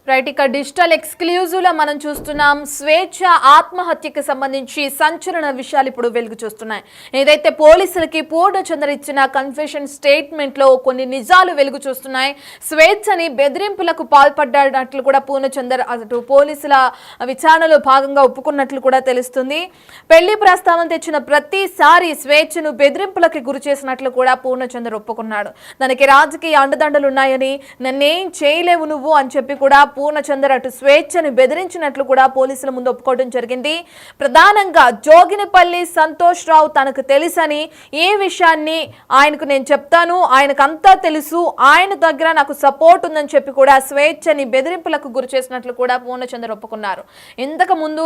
Right ఇక digital exclusive లో మనం చూస్తున్నాం స్వేచ్ఛ ఆత్మహత్యకి సంబంధించి సంచలన విషయాలు ఇప్పుడు వెలుగు చూస్తున్నాయి. ఏదైతే పోలీసులకి పూర్ణచంద్ర ఇచ్చిన కన్ఫెషన్ స్టేట్మెంట్ లో కొన్ని నిజాలు వెలుగు చూస్తున్నాయి. స్వేచ్ఛని బెదిరింపులకు పాల్పడ్డట్లు కూడా పూర్ణచంద్ర అటు పోలీసుల విచారణలో భాగంగా ఒప్పుకున్నట్లు కూడా తెలుస్తుంది. పెళ్లి ప్రస్తావన తెచ్చిన ప్రతిసారి స్వేచ్ఛను బెదిరింపులకు గురి చేసినట్లు కూడా పూర్ణచంద్ర ఒప్పుకున్నాడు. దానికి రాజకీయ అండదండలున్నాయని, నన్నేం చేయలేవు నువ్వు అని చెప్పి కూడా పూర్ణచంద్ర అటు స్వేచ్ఛను బెదిరించినట్లు కూడా పోలీసుల ముందు ఒప్పుకోవడం జరిగింది. ప్రధానంగా జోగినిపల్లి సంతోష్ రావు తనకు తెలుసని, ఈ విషయాన్ని ఆయనకు నేను చెప్తాను, ఆయనకు అంతా తెలుసు, ఆయన దగ్గర నాకు సపోర్ట్ ఉందని చెప్పి కూడా స్వేచ్ఛని బెదిరింపులకు గురి చేసినట్లు కూడా పూర్ణచంద్ర ఒప్పుకున్నారు. ఇంతకు ముందు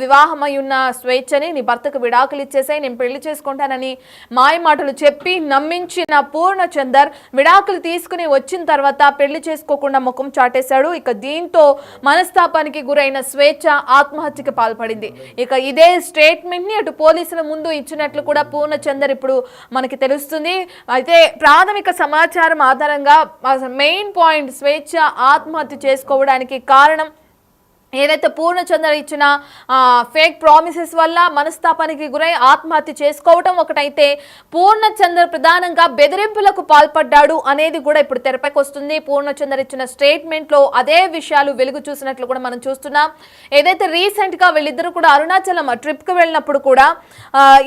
వివాహమై ఉన్న స్వేచ్ఛని నీ భర్తకు విడాకులు ఇచ్చేసాయి, నేను పెళ్లి చేసుకుంటానని మాయ మాటలు చెప్పి నమ్మించిన పూర్ణచందర్ విడాకులు తీసుకుని వచ్చిన తర్వాత పెళ్లి చేసుకోకుండా ముఖం చాటేశాడు. ఇక దీంతో మనస్తాపానికి గురైన స్వేచ్ఛ ఆత్మహత్యకి పాల్పడింది. ఇక ఇదే స్టేట్మెంట్ ని అటు పోలీసుల ముందు ఇచ్చినట్లు కూడా పూర్ణచందర్ ఇప్పుడు మనకి తెలుస్తుంది. అయితే ప్రాథమిక సమాచారం ఆధారంగా మెయిన్ పాయింట్ స్వేచ్ఛ ఆత్మహత్య చేసుకోవడానికి కారణం ఏదైతే పూర్ణచంద్ర ఇచ్చిన ఫేక్ ప్రామిసెస్ వల్ల మనస్తాపానికి గురై ఆత్మహత్య చేసుకోవటం ఒకటైతే, పూర్ణచంద్ర ప్రధానంగా బెదిరింపులకు పాల్పడ్డాడు అనేది కూడా ఇప్పుడు తెరపైకి వస్తుంది. పూర్ణచంద్ర ఇచ్చిన స్టేట్మెంట్ లో అదే విషయాలు వెలుగు చూసినట్లు కూడా మనం చూస్తున్నాం. ఏదైతే రీసెంట్ గా వీళ్ళిద్దరు కూడా అరుణాచలం ట్రిప్ కి వెళ్ళినప్పుడు కూడా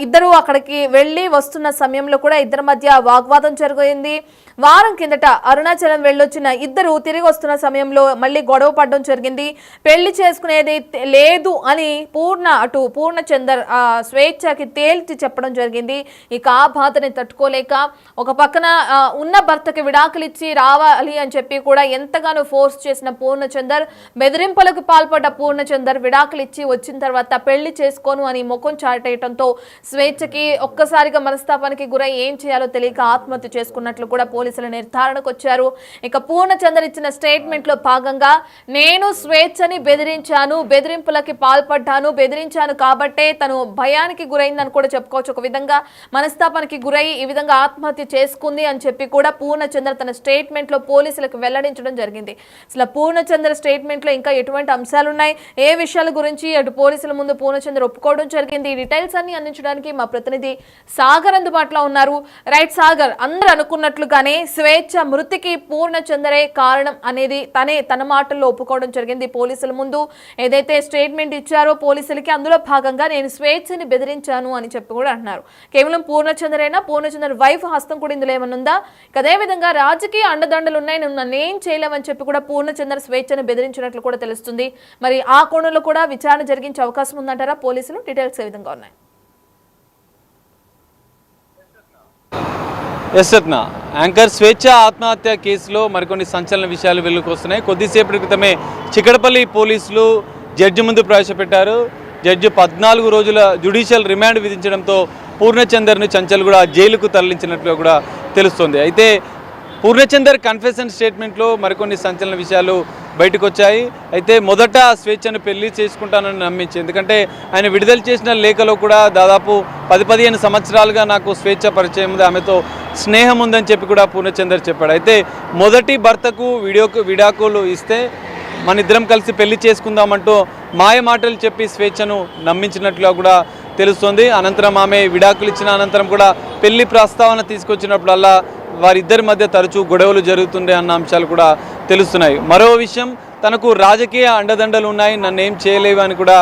ఇద్దరు అక్కడికి వెళ్ళి వస్తున్న సమయంలో కూడా ఇద్దరి మధ్య వాగ్వాదం జరిగింది. వారం కిందట అరుణాచలం వెళ్ళొచ్చిన ఇద్దరు తిరిగి వస్తున్న సమయంలో మళ్ళీ గొడవ పడడం జరిగింది. పెళ్లి చేసుకునేది లేదు అని పూర్ణచందర్ స్వేచ్ఛకి తేల్చి చెప్పడం జరిగింది. ఇక ఆ బాధని తట్టుకోలేక ఒక పక్కన ఉన్న భర్తకి విడాకులు ఇచ్చి రావాలి అని చెప్పి కూడా ఎంతగానో ఫోర్స్ చేసిన పూర్ణచందర్, బెదిరింపులకు పాల్పడ్డ పూర్ణచందర్ విడాకులు ఇచ్చి వచ్చిన తర్వాత పెళ్లి చేసుకోను అని ముఖం చాటేయడంతో స్వేచ్ఛకి ఒక్కసారిగా మనస్తాపానికి గురై ఏం చేయాలో తెలియక ఆత్మహత్య చేసుకున్నట్లు కూడా పోలీసుల నిర్ధారణకు వచ్చారు. ఇక పూర్ణచందర్ ఇచ్చిన స్టేట్మెంట్ లో భాగంగా, నేను స్వేచ్ఛని బెదిరింపులకి పాల్పడ్డాను, బెదిరించాను కాబట్టే తను భయానికి గురైందని కూడా చెప్పుకోవచ్చు. ఒక విధంగా మనస్తాపానికి గురై ఈ విధంగా ఆత్మహత్య చేసుకుంది అని చెప్పి కూడా పూర్ణచంద్ర తన స్టేట్మెంట్ లో పోలీసులకు వెల్లడించడం జరిగింది. అసలు పూర్ణచంద్ర స్టేట్మెంట్ లో ఇంకా ఎటువంటి అంశాలున్నాయి, ఏ విషయాల గురించి అటు పోలీసుల ముందు పూర్ణచంద్ర ఒప్పుకోవడం జరిగింది, ఈ డీటెయిల్స్ అన్ని అందించడానికి మా ప్రతినిధి సాగర్ అందుబాటులో ఉన్నారు. రైట్ సాగర్, అందరూ అనుకున్నట్లుగానే స్వేచ్ఛ మృతికి పూర్ణచంద్రే కారణం అనేది తన మాటల్లో ఒప్పుకోవడం జరిగింది. పోలీసుల ముందు ఏదైతే స్టేట్మెంట్ ఇచ్చారో పోలీసులకి, అందులో భాగంగా నేను స్వేచ్ఛని బెదిరించాను అని చెప్పి కూడా అంటున్నారు. కేవలం పూర్ణచంద్రేనా, పూర్ణచంద్ర వైఫ్ హస్తం కూడా ఇందులో ఏమనుందా? అదే విధంగా రాజకీయ అండదండలు ఉన్నాయి, నన్ను ఏం చేయలేమని చెప్పి కూడా పూర్ణచంద్ర స్వేచ్ఛను బెదిరించినట్లు కూడా తెలుస్తుంది. మరి ఆ కోణంలో కూడా విచారణ జరిగించే అవకాశం ఉందంటారా పోలీసులు? డీటెయిల్స్ ఏ విధంగా ఉన్నాయి? యాంకర్ స్వేచ్ఛ ఆత్మహత్య కేసులో మరికొన్ని సంచలన విషయాలు వెలుగుకు వస్తున్నాయి. కొద్దిసేపటి క్రితమే చిక్కడపల్లి పోలీసులు జడ్జి ముందు ప్రవేశపెట్టారు. జడ్జి 14 రోజుల జ్యుడిషియల్ రిమాండ్ విధించడంతో పూర్ణచందర్ను చంచల్గూడ జైలుకు తరలించినట్లు కూడా తెలుస్తోంది. అయితే పూర్ణచందర్ కన్ఫెషన్ స్టేట్మెంట్లో మరికొన్ని సంచలన విషయాలు బయటకు వచ్చాయి. అయితే మొదట స్వేచ్ఛను పెళ్లి చేసుకుంటానని నమ్మించి, ఎందుకంటే ఆయన విడుదల చేసిన లేఖలో కూడా దాదాపు 10-15 సంవత్సరాలుగా నాకు స్వేచ్ఛ పరిచయం ఉంది, ఆమెతో స్నేహం ఉందని చెప్పి కూడా పూర్ణచందర్ చెప్పాడు. అయితే మొదటి భర్తకు విడాకులు ఇస్తే మన ఇద్దరం కలిసి పెళ్లి చేసుకుందామంటూ మాయ మాటలు చెప్పి స్వేచ్ఛను నమ్మించినట్లుగా కూడా తెలుస్తోంది. అనంతరం ఆమె విడాకులు ఇచ్చిన అనంతరం కూడా పెళ్లి ప్రస్తావన తీసుకొచ్చినప్పుడల్లా వారిద్దరి మధ్య తరచూ గొడవలు జరుగుతుండే అన్న అంశాలు కూడా తెలుస్తున్నాయి. మరో విషయం, తనకు రాజకీయ అండదండలు ఉన్నాయి, నన్ను ఏం చేయలేవు అని కూడా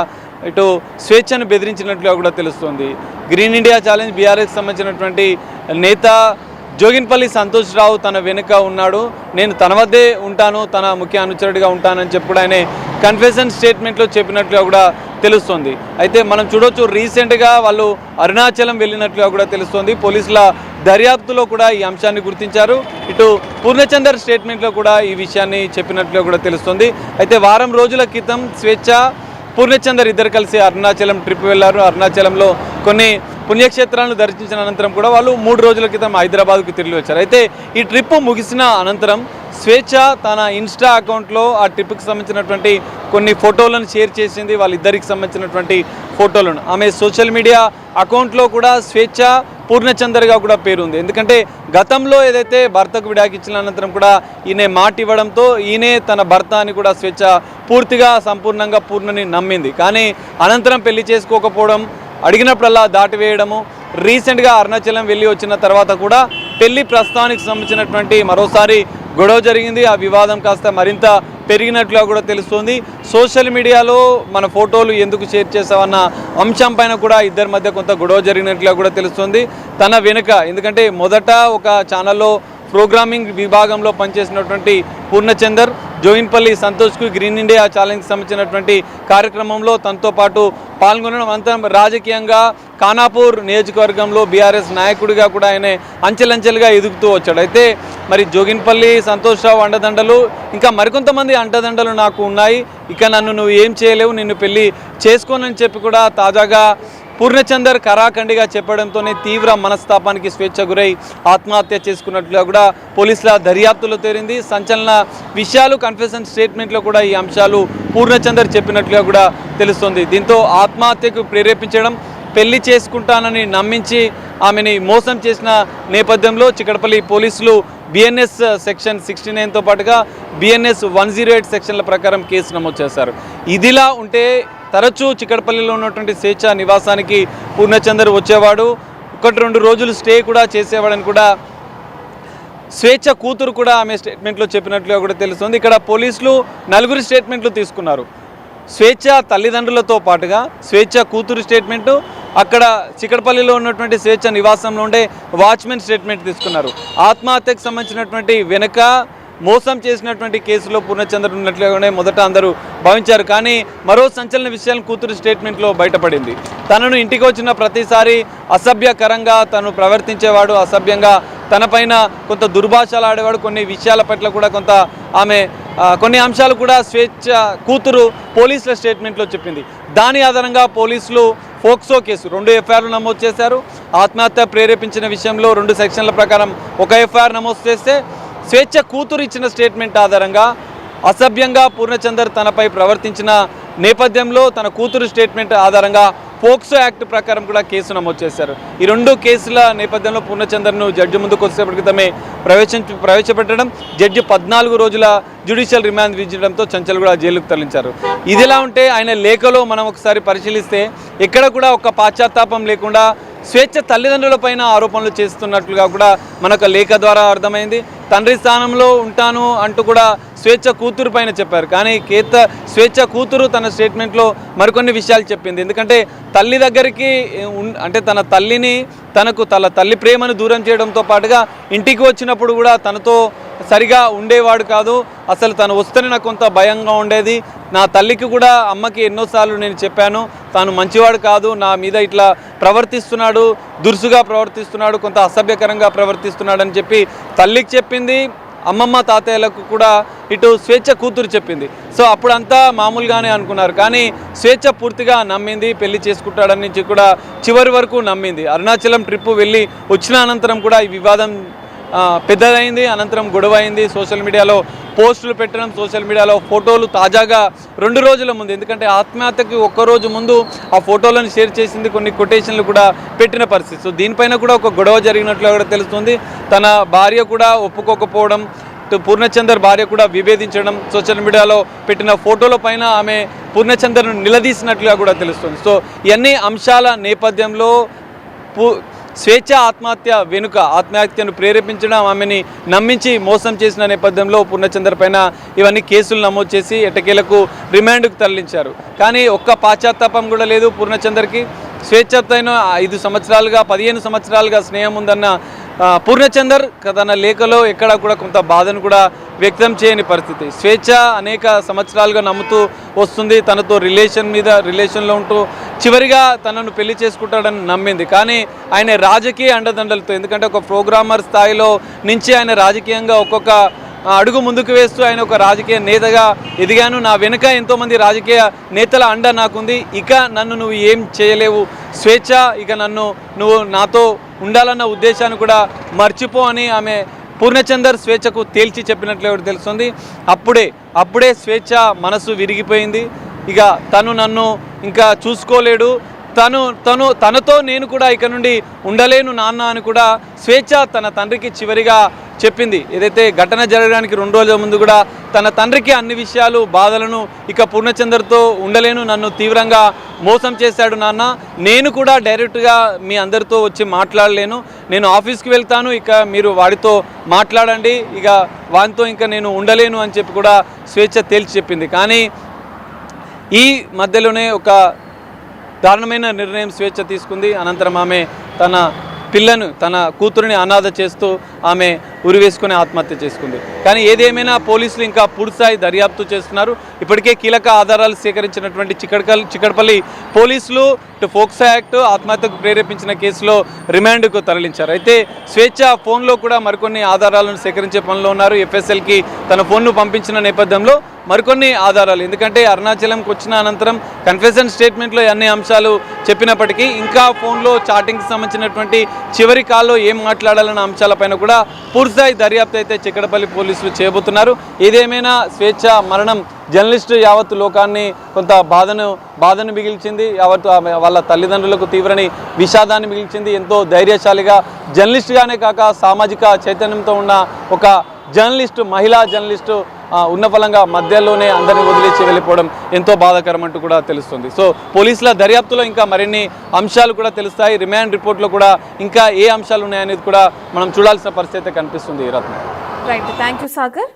ఇటు స్వేచ్ఛను బెదిరించినట్లుగా కూడా తెలుస్తుంది. గ్రీన్ ఇండియా ఛాలెంజ్ బీఆర్ఎస్ సంబంధించినటువంటి నేత జోగిన్పల్లి సంతోష్ రావు తన వెనుక ఉన్నాడు, నేను తన వద్దే ఉంటాను, తన ముఖ్య అనుచరుడిగా ఉంటానని చెప్పి కూడా ఆయన కన్ఫెషన్ స్టేట్మెంట్లో చెప్పినట్లుగా కూడా తెలుస్తుంది. అయితే మనం చూడొచ్చు, రీసెంట్గా వాళ్ళు అరుణాచలం వెళ్ళినట్లుగా కూడా తెలుస్తుంది. పోలీసుల దర్యాప్తులో కూడా ఈ అంశాన్ని గుర్తించారు. ఇటు పూర్ణచందర్ స్టేట్మెంట్లో కూడా ఈ విషయాన్ని చెప్పినట్లుగా కూడా తెలుస్తుంది. అయితే వారం రోజుల క్రితం స్వేచ్ఛ, పూర్ణచందర్ ఇద్దరు కలిసి అరుణాచలం ట్రిప్ వెళ్ళారు. అరుణాచలంలో కొన్ని పుణ్యక్షేత్రాలను దర్శించిన అనంతరం కూడా వాళ్ళు 3 రోజుల క్రితం హైదరాబాద్కు తిరిగి వచ్చారు. అయితే ఈ ట్రిప్ ముగిసిన అనంతరం స్వేచ్ఛ తన ఇన్స్టా అకౌంట్లో ఆ ట్రిప్కి సంబంధించినటువంటి కొన్ని ఫోటోలను షేర్ చేసింది, వాళ్ళిద్దరికి సంబంధించినటువంటి ఫోటోలను. ఆమె సోషల్ మీడియా అకౌంట్లో కూడా స్వేచ్ఛ పూర్ణచందర్గా కూడా పేరుంది. ఎందుకంటే గతంలో ఏదైతే భర్తకు విడాకిచ్చిన అనంతరం కూడా ఈయన మాట ఇవ్వడంతో ఈయనే తన భర్త అని కూడా స్వేచ్ఛ పూర్తిగా సంపూర్ణంగా పూర్ణని నమ్మింది. కానీ అనంతరం పెళ్లి చేసుకోకపోవడం, అడిగినప్పుడల్లా దాటివేయడము, రీసెంట్గా అరుణాచలం వెళ్ళి వచ్చిన తర్వాత కూడా పెళ్లి ప్రస్తుతానికి సంబంధించినటువంటి మరోసారి గొడవ జరిగింది. ఆ వివాదం కాస్త మరింత పెరిగినట్లుగా కూడా తెలుస్తోంది. సోషల్ మీడియాలో మన ఫోటోలు ఎందుకు షేర్ చేసావన్న అంశం పైన కూడా ఇద్దరి మధ్య కొంత గొడవ జరిగినట్లుగా కూడా తెలుస్తోంది. తన వెనుక ఎందుకంటే మొదట ఒక ఛానల్లో ప్రోగ్రామింగ్ విభాగంలో పనిచేసినటువంటి పూర్ణచందర్ జోయిన్పల్లి సంతోష్కు గ్రీన్ ఇండియా ఛాలెంజ్కి సంబంధించినటువంటి కార్యక్రమంలో తనతో పాటు పాల్గొనడం, అంతా రాజకీయంగా ఖానాపూర్ నియోజకవర్గంలో బీఆర్ఎస్ నాయకుడిగా కూడా ఆయన అంచెలంచెలుగా ఎదుగుతూ వచ్చాడు. అయితే మరి జోగిన్పల్లి సంతోష్రావు అండదండలు, ఇంకా మరికొంతమంది అండదండలు నాకు ఉన్నాయి, ఇక నన్ను నువ్వు ఏం చేయలేవు, నిన్ను పెళ్లి చేసుకోనని చెప్పి కూడా తాజాగా పూర్ణచందర్ కరాఖండిగా చెప్పడంతోనే తీవ్ర మనస్తాపానికి స్వేచ్ఛ గురై ఆత్మహత్య చేసుకున్నట్లుగా కూడా పోలీసుల దర్యాప్తులో తేలింది. సంచలన విషయాలు కన్ఫెషన్ స్టేట్మెంట్లో కూడా ఈ అంశాలు పూర్ణచందర్ చెప్పినట్లుగా కూడా తెలుస్తుంది. దీంతో ఆత్మహత్యకు ప్రేరేపించడం, పెళ్లి చేసుకుంటానని నమ్మించి ఆమెని మోసం చేసిన నేపథ్యంలో చిక్కడపల్లి పోలీసులు బిఎన్ఎస్ సెక్షన్ 69తో పాటుగా బిఎన్ఎస్ 108 సెక్షన్ల ప్రకారం కేసు నమోదు చేశారు. ఇదిలా ఉంటే తరచూ చిక్కడపల్లిలో ఉన్నటువంటి స్వేచ్ఛ నివాసానికి పూర్ణచందర్ వచ్చేవాడు, 1-2 రోజులు స్టే కూడా చేసేవాడని కూడా స్వేచ్ఛ కూతురు కూడా ఆమె స్టేట్మెంట్లో చెప్పినట్లుగా కూడా తెలుస్తుంది. ఇక్కడ పోలీసులు 4 స్టేట్మెంట్లు తీసుకున్నారు. స్వేచ్ఛ తల్లిదండ్రులతో పాటుగా స్వేచ్ఛ కూతురు స్టేట్మెంటు, అక్కడ చిక్కడపల్లిలో ఉన్నటువంటి స్వేచ్ఛ నివాసంలో ఉండే వాచ్మెన్ స్టేట్మెంట్ తీసుకున్నారు. ఆత్మహత్యకు సంబంధించినటువంటి వెనుక మోసం చేసినటువంటి కేసులో పూర్ణచంద్ర ఉన్నట్లుగానే మొదట అందరూ భావించారు. కానీ మరో సంచలన విషయాన్ని కూతురు స్టేట్మెంట్లో బయటపడింది. తనను ఇంటికి వచ్చిన ప్రతిసారి అసభ్యకరంగా తను ప్రవర్తించేవాడు, అసభ్యంగా తనపైన కొంత దుర్భాషలు ఆడేవాడు, కొన్ని విషయాల పట్ల కూడా కొంత ఆమె కొన్ని అంశాలు కూడా స్వేచ్ఛ కూతురు పోలీసుల స్టేట్మెంట్లో చెప్పింది. దాని ఆధారంగా పోలీసులు ఫోక్సో కేసు 2 ఎఫ్ఐఆర్లు నమోదు చేశారు. ఆత్మహత్య ప్రేరేపించిన విషయంలో 2 సెక్షన్ల ప్రకారం 1 ఎఫ్ఐఆర్ నమోదు చేస్తే స్వేచ్ఛ కూతురు ఇచ్చిన స్టేట్మెంట్ ఆధారంగా అసభ్యంగా పూర్ణచందర్ తనపై ప్రవర్తించిన నేపథ్యంలో తన కూతురు స్టేట్మెంట్ ఆధారంగా పోక్సో యాక్ట్ ప్రకారం కూడా కేసు నమోదు చేశారు. ఈ 2 కేసుల నేపథ్యంలో పూర్ణచందర్ను జడ్జి ముందు కొద్దిసేపటి క్రితమే ప్రవేశపెట్టడం, జడ్జి 14 రోజుల జ్యుడిషియల్ రిమాండ్ విధించడంతో చంచల్ కూడా జైలుకు తరలించారు. ఇదిలా ఉంటే ఆయన లేఖలో మనం ఒకసారి పరిశీలిస్తే ఎక్కడ కూడా ఒక పాశ్చాత్తాపం లేకుండా స్వేచ్ఛ తల్లిదండ్రులపైన ఆరోపణలు చేస్తున్నట్లుగా కూడా మనకు లేఖ ద్వారా అర్థమైంది. తండ్రి స్థానంలో ఉంటాను అంటూ కూడా స్వేచ్ఛ కూతురు పైన చెప్పారు. కానీ స్వేచ్ఛ కూతురు తన స్టేట్మెంట్లో మరికొన్ని విషయాలు చెప్పింది. ఎందుకంటే తల్లి దగ్గరికి అంటే తన తల్లిని తన తల్లి ప్రేమను దూరం చేయడంతో పాటుగా ఇంటికి వచ్చినప్పుడు కూడా తనతో సరిగా ఉండేవాడు కాదు. అసలు తను వస్తేనే నాకు కొంత భయంగా ఉండేది. నా తల్లికి కూడా అమ్మకి ఎన్నోసార్లు నేను చెప్పాను, తాను మంచివాడు కాదు, నా మీద ఇట్లా ప్రవర్తిస్తున్నాడు, దురుసుగా ప్రవర్తిస్తున్నాడు, కొంత అసభ్యకరంగా ప్రవర్తిస్తున్నాడు అని చెప్పి తల్లికి చెప్పింది. అమ్మమ్మ తాతయ్యలకు కూడా ఇటు స్వేచ్ఛ కూతురు చెప్పింది. సో అప్పుడంతా మామూలుగానే అనుకున్నారు. కానీ స్వేచ్ఛ పూర్తిగా నమ్మింది, పెళ్లి చేసుకుంటాడని నుంచి కూడా చివరి వరకు నమ్మింది. అరుణాచలం ట్రిప్ వెళ్ళి వచ్చిన అనంతరం కూడా ఈ వివాదం పెద్దదైంది. అనంతరం గొడవ అయింది. సోషల్ మీడియాలో పోస్టులు పెట్టడం, సోషల్ మీడియాలో ఫోటోలు తాజాగా 2 రోజుల ముందు, ఎందుకంటే ఆత్మహత్యకి 1 రోజు ముందు ఆ ఫోటోలను షేర్ చేసింది, కొన్ని కొటేషన్లు కూడా పెట్టిన పరిస్థితి. సో దీనిపైన కూడా ఒక గొడవ జరిగినట్లు కూడా తెలుస్తుంది. తన భార్య కూడా ఒప్పుకోకపోవడం, పూర్ణచందర్ భార్య కూడా విభేదించడం, సోషల్ మీడియాలో పెట్టిన ఫోటోల పైన ఆమె పూర్ణచందర్ను నిలదీసినట్లుగా కూడా తెలుస్తుంది. సో ఇవన్నీ అంశాల నేపథ్యంలో స్వేచ్ఛ ఆత్మహత్య వెనుక ఆత్మహత్యను ప్రేరేపించడం, ఆమెని నమ్మించి మోసం చేసిన నేపథ్యంలో పూర్ణచందర్ పైన ఇవన్నీ కేసులు నమోదు చేసి ఎట్టకేలకు రిమాండ్కు తరలించారు. కానీ ఒక్క పాశ్చాత్తాపం కూడా లేదు పూర్ణచందర్కి. స్వేచ్ఛతో 5 సంవత్సరాలుగా 15 సంవత్సరాలుగా స్నేహం ఉందన్న పూర్ణచందర్ తన లేఖలో ఎక్కడా కూడా కొంత బాధను కూడా వ్యక్తం చేయని పరిస్థితి. స్వేచ్ఛ అనేక సంవత్సరాలుగా నమ్ముతూ వస్తుంది, తనతో రిలేషన్లో ఉంటూ చివరిగా తనను పెళ్లి చేసుకుంటాడని నమ్మింది. కానీ ఆయన రాజకీయ అండదండలతో, ఎందుకంటే ఒక ప్రోగ్రామర్ స్థాయిలో నుంచి ఆయన రాజకీయంగా ఒక్కొక్క అడుగు ముందుకు వేస్తూ ఆయన ఒక రాజకీయ నేతగా ఎదిగాను, నా వెనుక ఎంతోమంది రాజకీయ నేతల అండ నాకుంది, ఇక నన్ను నువ్వు ఏం చేయలేవు స్వేచ్ఛ, ఇక నువ్వు నాతో ఉండాలన్న ఉద్దేశాన్ని కూడా మర్చిపో అని ఆమె పూర్ణచందర్ స్వేచ్ఛకు తేల్చి చెప్పినట్లు తెలుస్తుంది. అప్పుడే స్వేచ్ఛ మనసు విరిగిపోయింది. ఇక తను నన్ను ఇంకా చూసుకోలేడు, తనతో నేను కూడా ఇక నుండి ఉండలేను నాన్న అని కూడా స్వేచ్ఛ తన తండ్రికి చివరిగా చెప్పింది. ఏదైతే ఘటన జరగడానికి 2 రోజుల ముందు కూడా తన తండ్రికి అన్ని విషయాలు బాధలను ఇక పూర్ణచంద్రతో ఉండలేను, నన్ను తీవ్రంగా మోసం చేశాడు నాన్న, నేను కూడా డైరెక్ట్గా మీ అందరితో వచ్చి మాట్లాడలేను, నేను ఆఫీస్కి వెళ్తాను, ఇక మీరు వాడితో మాట్లాడండి, ఇక వానితో ఇంకా నేను ఉండలేను అని చెప్పి కూడా స్వేచ్ఛ తేల్చి చెప్పింది. కానీ ఈ మధ్యలోనే ఒక దారుణమైన నిర్ణయం స్వేచ్ఛ తీసుకుంది. అనంతరం ఆమె తన కూతురిని అనాథ చేస్తూ ఆమె ఉరివేసుకుని ఆత్మహత్య చేసుకుంది. కానీ ఏదేమైనా పోలీసులు ఇంకా పూర్తిస్థాయి దర్యాప్తు చేస్తున్నారు. ఇప్పటికే కీలక ఆధారాలు సేకరించినటువంటి చిక్కడపల్లి పోలీసులు ఫోక్సో యాక్ట్ ఆత్మహత్యకు ప్రేరేపించిన కేసులో రిమాండ్కు తరలించారు. అయితే స్వేచ్ఛ ఫోన్లో కూడా మరికొన్ని ఆధారాలను సేకరించే పనిలో ఉన్నారు. ఎఫ్ఎస్ఎల్కి తన ఫోన్ను పంపించిన నేపథ్యంలో మరికొన్ని ఆధారాలు, ఎందుకంటే అరుణాచలంకి వచ్చిన అనంతరం కన్ఫెషన్ స్టేట్మెంట్లో అన్ని అంశాలు చెప్పినప్పటికీ ఇంకా ఫోన్లో చాటింగ్కి సంబంధించినటువంటి చివరి కాల్లో ఏం మాట్లాడాలన్న అంశాలపైన కూడా పూర్తిస్థాయి దర్యాప్తు అయితే చిక్కడపల్లి పోలీసులు చేయబోతున్నారు. ఏదేమైనా స్వేచ్ఛ మరణం జర్నలిస్టు యావత్తు లోకాన్ని కొంత బాధను మిగిల్చింది. యావత్తు వాళ్ళ తల్లిదండ్రులకు తీవ్రని విషాదాన్ని మిగిల్చింది. ఎంతో ధైర్యశాలిగా జర్నలిస్టుగానే కాక సామాజిక చైతన్యంతో ఉన్న ఒక జర్నలిస్టు, మహిళా జర్నలిస్టు ఉన్న ఫలంగా మధ్యలోనే అందరిని వదిలేసి వెళ్ళిపోవడం ఎంతో బాధాకరం అంటూ కూడా తెలుస్తుంది. సో పోలీసుల దర్యాప్తులో ఇంకా మరిన్ని అంశాలు కూడా తెలుస్తాయి. రిమాండ్ రిపోర్ట్లో కూడా ఇంకా ఏ అంశాలు ఉన్నాయనేది కూడా మనం చూడాల్సిన పరిస్థితి కనిపిస్తుంది. Ratna. Right, thank you Sagar.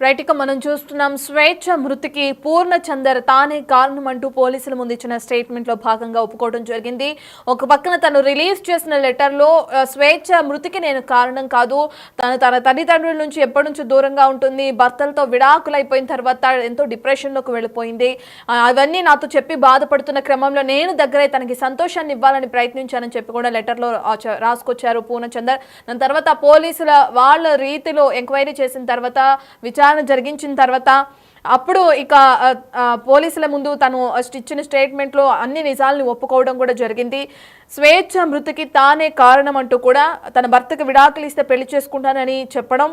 Right, ఇక మనం చూస్తున్నాం స్వేచ్ఛ మృతికి పూర్ణచందర్ తానే కారణం అంటూ పోలీసుల ముందు ఇచ్చిన స్టేట్మెంట్లో భాగంగా ఒప్పుకోవడం జరిగింది. ఒక పక్కన తను రిలీజ్ చేసిన లెటర్లో స్వేచ్ఛ మృతికి నేను కారణం కాదు, తన తల్లిదండ్రుల నుంచి ఎప్పటి నుంచి దూరంగా ఉంటుంది, భర్తలతో విడాకులు అయిపోయిన తర్వాత ఎంతో డిప్రెషన్లోకి వెళ్ళిపోయింది, అవన్నీ నాతో చెప్పి బాధపడుతున్న క్రమంలో నేను దగ్గరై తనకి సంతోషాన్ని ఇవ్వాలని ప్రయత్నించానని చెప్పి కూడా లెటర్లో రాసుకొచ్చారు పూర్ణచందర్. దాని తర్వాత పోలీసుల వాళ్ళ రీతిలో ఎంక్వైరీ చేసిన తర్వాత విచారణ జరిగించిన తర్వాత అప్పుడు ఇక పోలీసుల ముందు తను ఇచ్చిన స్టేట్మెంట్లో అన్ని నిజాలను ఒప్పుకోవడం కూడా జరిగింది. స్వేచ్ఛ మృతికి తానే కారణం అంటూ కూడా తన భర్తకు విడాకులు ఇస్తే పెళ్లి చేసుకుంటానని చెప్పడం,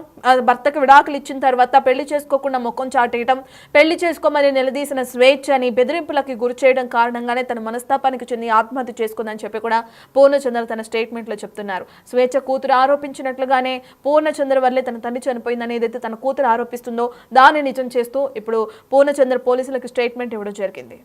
భర్తకు విడాకులు ఇచ్చిన తర్వాత పెళ్లి చేసుకోకుండా ముఖం చాటేయడం, పెళ్లి చేసుకోమని నిలదీసిన స్వేచ్ఛని బెదిరింపులకి గురి చేయడం కారణంగానే తన మనస్తాపానికి చెంది ఆత్మహత్య చేసుకుందని చెప్పి కూడా పూర్ణచంద్ర తన స్టేట్మెంట్లో చెప్తున్నారు. స్వేచ్ఛ కూతురు ఆరోపించినట్లుగానే పూర్ణచంద్ర వల్లే తన తండ్రి చనిపోయిందని ఏదైతే తన కూతురు ఆరోపిస్తుందో దాన్ని నిజం చేస్తూ ఇప్పుడు పూర్ణచంద్ర పోలీసులకు స్టేట్మెంట్ ఇవ్వడం జరిగింది.